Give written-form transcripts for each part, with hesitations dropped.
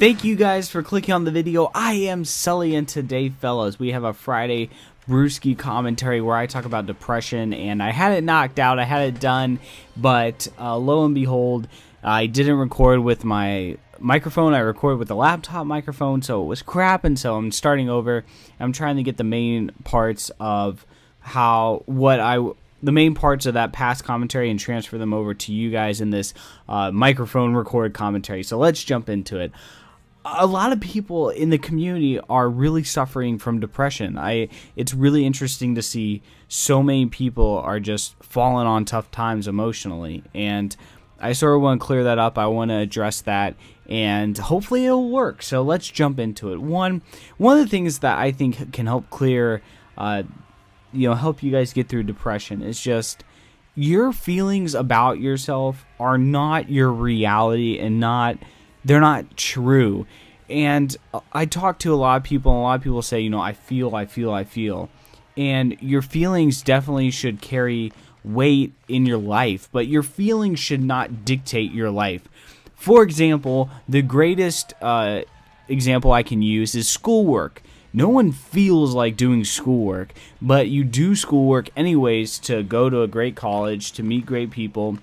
Thank you guys for clicking on the video. I am Sully, and today, fellas, we have a Friday Brewsky Commentary where I talk about depression, and I had it knocked out, I had it done, but lo and behold, I didn't record with my microphone. I recorded with the laptop microphone, so it was crap, and so I'm starting over. I'm trying to get the main parts of the main parts of that past commentary and transfer them over to you guys in this microphone record commentary. So let's jump into it. A lot of people in the community are really suffering from depression. It's really interesting to see so many people are just falling on tough times emotionally, and I sort of want to clear that up. I want to address that, and hopefully it'll work. So let's jump into it. One of the things that I think can help clear help you guys get through depression is just your feelings about yourself are not your reality, and they're not true. And I talk to a lot of people, and a lot of people say, I feel. And your feelings definitely should carry weight in your life, but your feelings should not dictate your life. For example, the greatest example I can use is schoolwork. No one feels like doing schoolwork, but you do schoolwork anyways to go to a great college, to meet great people,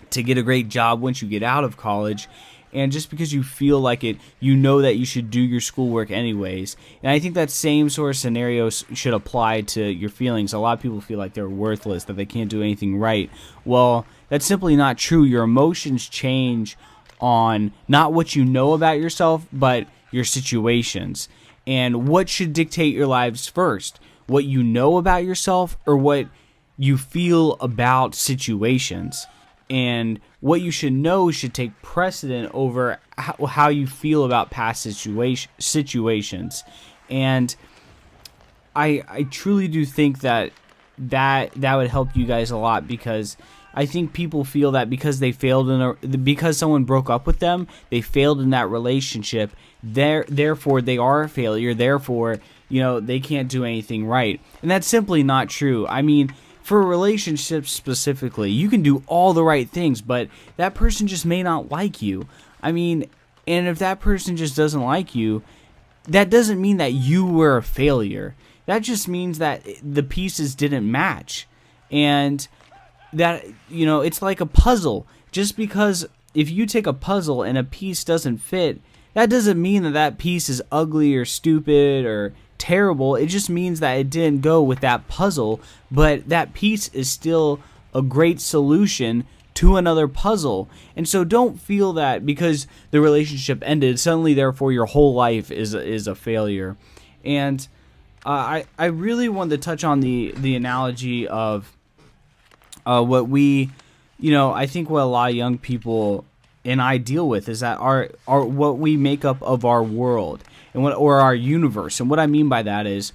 to get a great job once you get out of college. And just because you feel like it, you know that you should do your schoolwork anyways. And I think that same sort of scenario should apply to your feelings. A lot of people feel like they're worthless, that they can't do anything right. Well, that's simply not true. Your emotions change on not what you know about yourself, but your situations. And what should dictate your lives first? What you know about yourself, or what you feel about situations? And what you should know should take precedent over how you feel about past situations. And I truly do think that would help you guys a lot, because I think people feel that because they failed because someone broke up with them, they failed in that relationship. Therefore, they are a failure. Therefore, they can't do anything right, and that's simply not true. I mean, for relationships specifically, you can do all the right things, but that person just may not like you. I mean, and if that person just doesn't like you, that doesn't mean that you were a failure. That just means that the pieces didn't match, and that it's like a puzzle. Just because if you take a puzzle and a piece doesn't fit, that doesn't mean that piece is ugly or stupid or terrible. It just means that it didn't go with that puzzle, but that piece is still a great solution to another puzzle. And so don't feel that because the relationship ended, suddenly therefore your whole life is a failure. And I really wanted to touch on the analogy of what I think what a lot of young people and I deal with is that our what we make up of our world or our universe. And what I mean by that is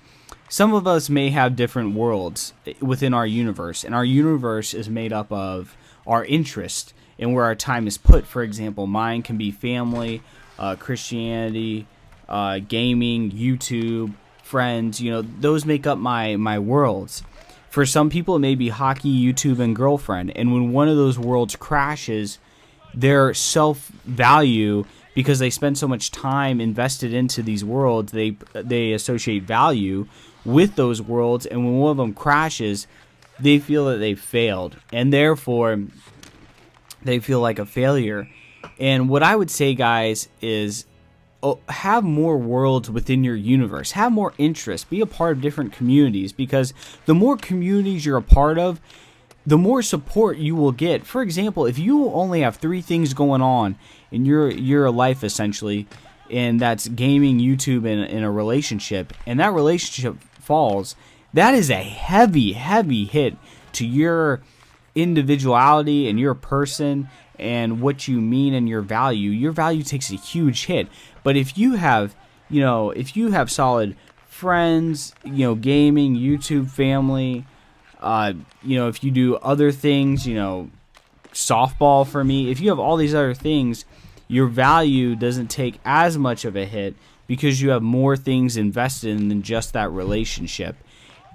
some of us may have different worlds within our universe, and our universe is made up of our interest and where our time is put. For example, mine can be family, Christianity, gaming, YouTube, friends. Those make up my worlds. For some people, it may be hockey, YouTube, and girlfriend. And when one of those worlds crashes, their self-value, because they spend so much time invested into these worlds, they associate value with those worlds. And when one of them crashes, they feel that they failed, and therefore they feel like a failure. And what I would say, guys, is have more worlds within your universe. Have more interests. Be a part of different communities, because the more communities you're a part of, the more support you will get. For example, if you only have 3 things going on in your life, essentially, and that's gaming, YouTube, and a relationship, and that relationship falls, that is a heavy, heavy hit to your individuality and your person and what you mean and your value. Your value takes a huge hit. But if you have, solid friends, gaming, YouTube, family, if you do other things, softball for me, if you have all these other things, your value doesn't take as much of a hit because you have more things invested in than just that relationship.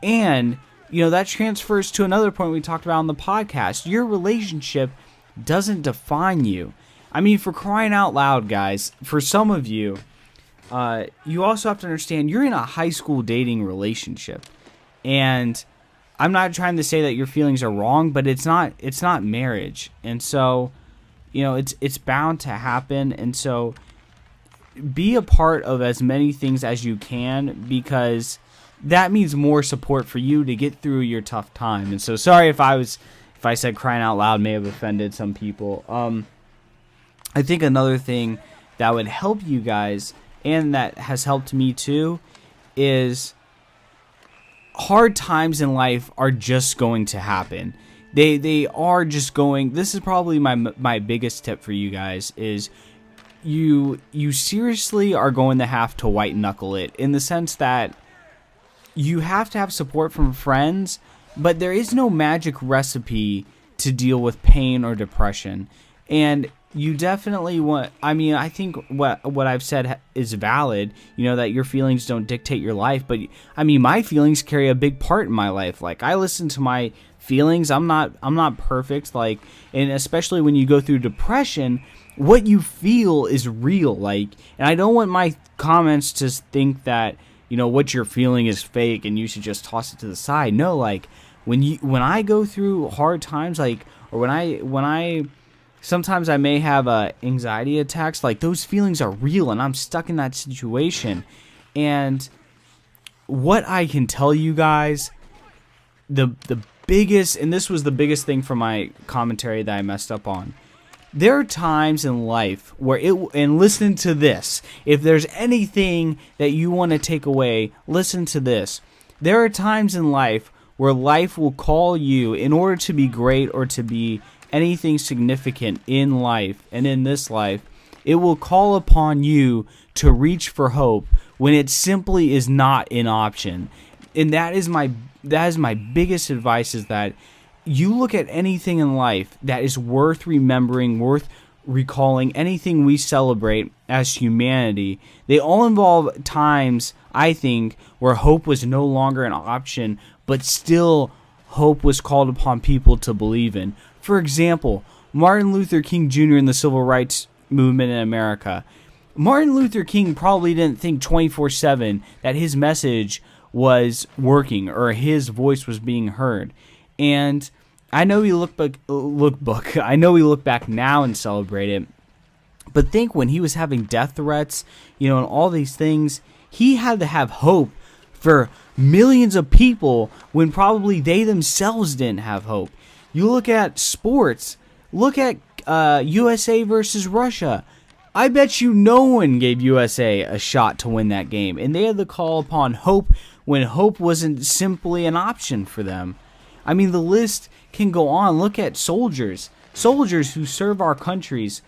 And, that transfers to another point we talked about on the podcast. Your relationship doesn't define you. I mean, for crying out loud, guys, for some of you, you also have to understand you're in a high school dating relationship. And I'm not trying to say that your feelings are wrong, but it's not marriage. And so, it's bound to happen. And so be a part of as many things as you can, because that means more support for you to get through your tough time. And so sorry if I said crying out loud may have offended some people. I think another thing that would help you guys, and that has helped me too, is hard times in life are just going to happen. They are just going. This is probably my biggest tip for you guys is you seriously are going to have to white knuckle it, in the sense that you have to have support from friends, but there is no magic recipe to deal with pain or depression. And you definitely want, I think what I've said is valid, that your feelings don't dictate your life, but my feelings carry a big part in my life. Like, I listen to my feelings. I'm not perfect, and especially when you go through depression, what you feel is real, and I don't want my comments to think that, what you're feeling is fake and you should just toss it to the side. No, when I go through hard times, or when I sometimes I may have anxiety attacks, those feelings are real and I'm stuck in that situation. And what I can tell you guys, the biggest, and this was the biggest thing from my commentary that I messed up on, there are times in life where and listen to this, if there's anything that you want to take away, listen to this. There are times in life where life will call you, in order to be great or to be anything significant in life and in this life, it will call upon you to reach for hope when it simply is not an option. And that is my biggest advice, is that you look at anything in life that is worth remembering, worth recalling, anything we celebrate as humanity, they all involve times, I think, where hope was no longer an option, but still hope was called upon people to believe in. For example, Martin Luther King Jr. in the Civil Rights Movement in America. Martin Luther King probably didn't think 24/7 that his message was working or his voice was being heard. And I know we look back now and celebrate it, but think when he was having death threats, and all these things, he had to have hope for millions of people when probably they themselves didn't have hope. You look at sports, look at USA versus Russia. I bet you no one gave USA a shot to win that game, and they had to call upon hope when hope wasn't simply an option for them. The list can go on. Look at soldiers who serve our countries.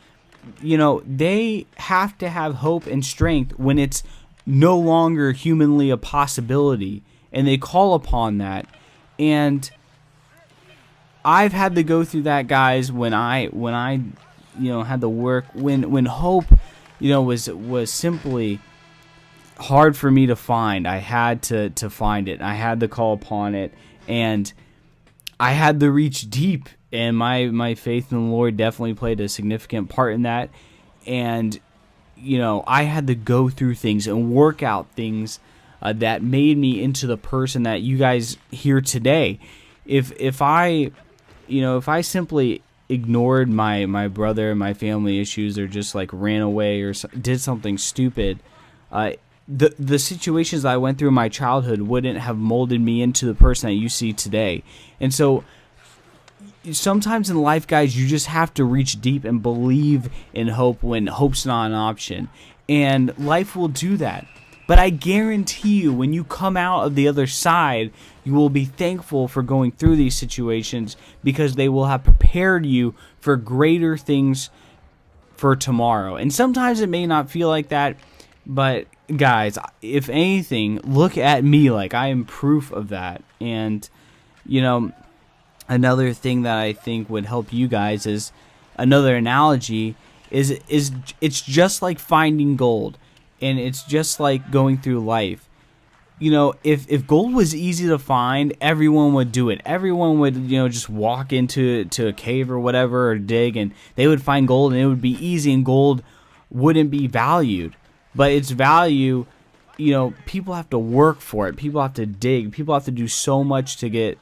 They have to have hope and strength when it's no longer humanly a possibility, and they call upon that. And I've had to go through that, guys, when I had to work, when hope was simply hard for me to find. I had to find it. I had to call upon it, and I had to reach deep, and my faith in the Lord definitely played a significant part in that. And I had to go through things and work out things that made me into the person that you guys hear today. If I simply ignored my brother and my family issues, or just ran away or did something stupid, the situations that I went through in my childhood wouldn't have molded me into the person that you see today. And so sometimes in life, guys, you just have to reach deep and believe in hope when hope's not an option. And life will do that. But I guarantee you, when you come out of the other side, you will be thankful for going through these situations, because they will have prepared you for greater things for tomorrow. And sometimes it may not feel like that, but guys, if anything, look at me. I am proof of that. And another thing that I think would help you guys is, another analogy is it's just like finding gold, and it's just like going through life. you know, if gold was easy to find, everyone would do it. Everyone would, you know, just walk into a cave or whatever, or dig, and they would find gold, and it would be easy, and gold wouldn't be valued. But its value, you know, people have to work for it. People have to dig. People have to do so much to get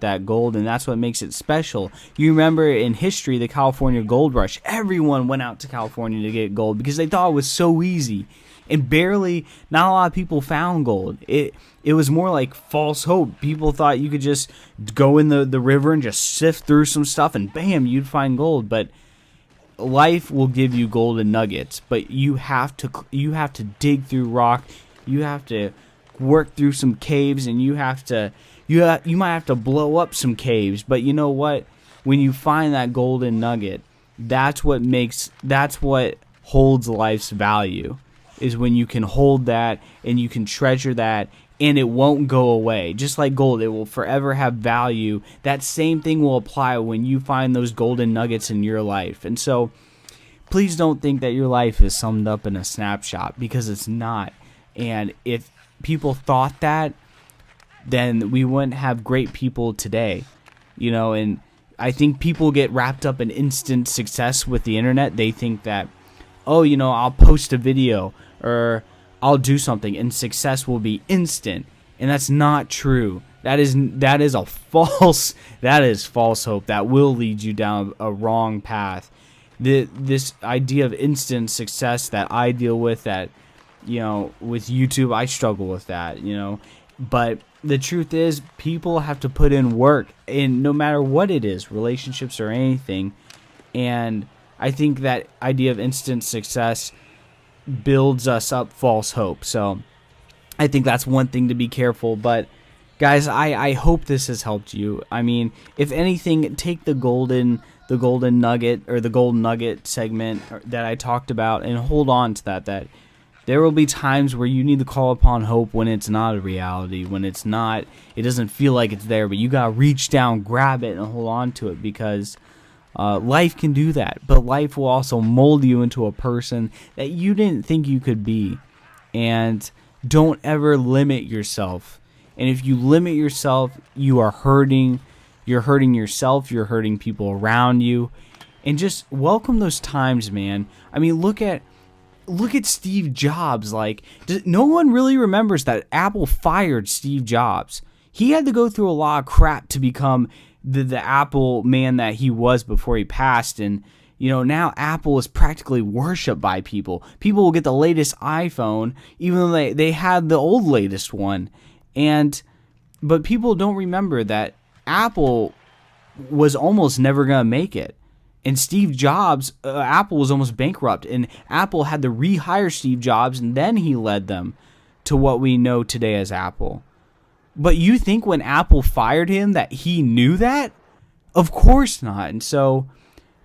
that gold, and that's what makes it special. You remember in history, the California gold rush. Everyone went out to California to get gold because they thought it was so easy. And not a lot of people found gold. It was more like false hope. People thought you could just go in the river and just sift through some stuff and bam, you'd find gold. But life will give you golden nuggets, but you have to dig through rock. You have to work through some caves, and you might have to blow up some caves. But you know what? When you find that golden nugget, that's what holds life's value. Is when you can hold that and you can treasure that, and it won't go away. Just like gold, it will forever have value. That same thing will apply when you find those golden nuggets in your life. And so please don't think that your life is summed up in a snapshot, because it's not. And if people thought that, then we wouldn't have great people today. You know, and I think people get wrapped up in instant success with the internet. They think that, oh, you know, I'll post a video or I'll do something and success will be instant. And that's not true. That is false hope that will lead you down a wrong path. This idea of instant success that I deal with, that, you know, with YouTube, I struggle with that, you know. But the truth is, people have to put in work, and no matter what it is, relationships or anything. And I think that idea of instant success builds us up false hope. So I think that's one thing to be careful. But guys, I hope this has helped you. I mean, if anything, take the golden nugget, or the golden nugget segment that I talked about, and hold on to that there will be times where you need to call upon hope when it's not a reality, when it doesn't feel like it's there, but you gotta reach down, grab it, and hold on to it, because life can do that. But life will also mold you into a person that you didn't think you could be. And don't ever limit yourself. And if you limit yourself, you are hurting. You're hurting yourself. You're hurting people around you. And just welcome those times, man. I mean, look at Steve Jobs. Like, no one really remembers that Apple fired Steve Jobs. He had to go through a lot of crap to become the Apple man that he was before he passed. And, you know, now Apple is practically worshipped by people. People will get the latest iPhone, even though they had the old latest one. But people don't remember that Apple was almost never going to make it. And Steve Jobs, Apple was almost bankrupt, and Apple had to rehire Steve Jobs, and then he led them to what we know today as Apple. But you think when Apple fired him that he knew that? Of course not. And so,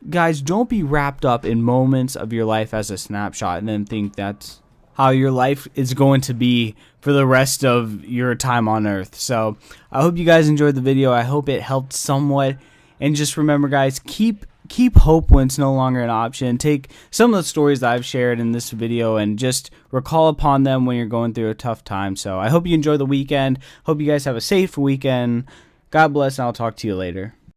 guys, don't be wrapped up in moments of your life as a snapshot and then think that's how your life is going to be for the rest of your time on Earth. So I hope you guys enjoyed the video. I hope it helped somewhat. And just remember, guys, keep hope when it's no longer an option. Take some of the stories that I've shared in this video and just recall upon them when you're going through a tough time. So I hope you enjoy the weekend. Hope you guys have a safe weekend. God bless, and I'll talk to you later.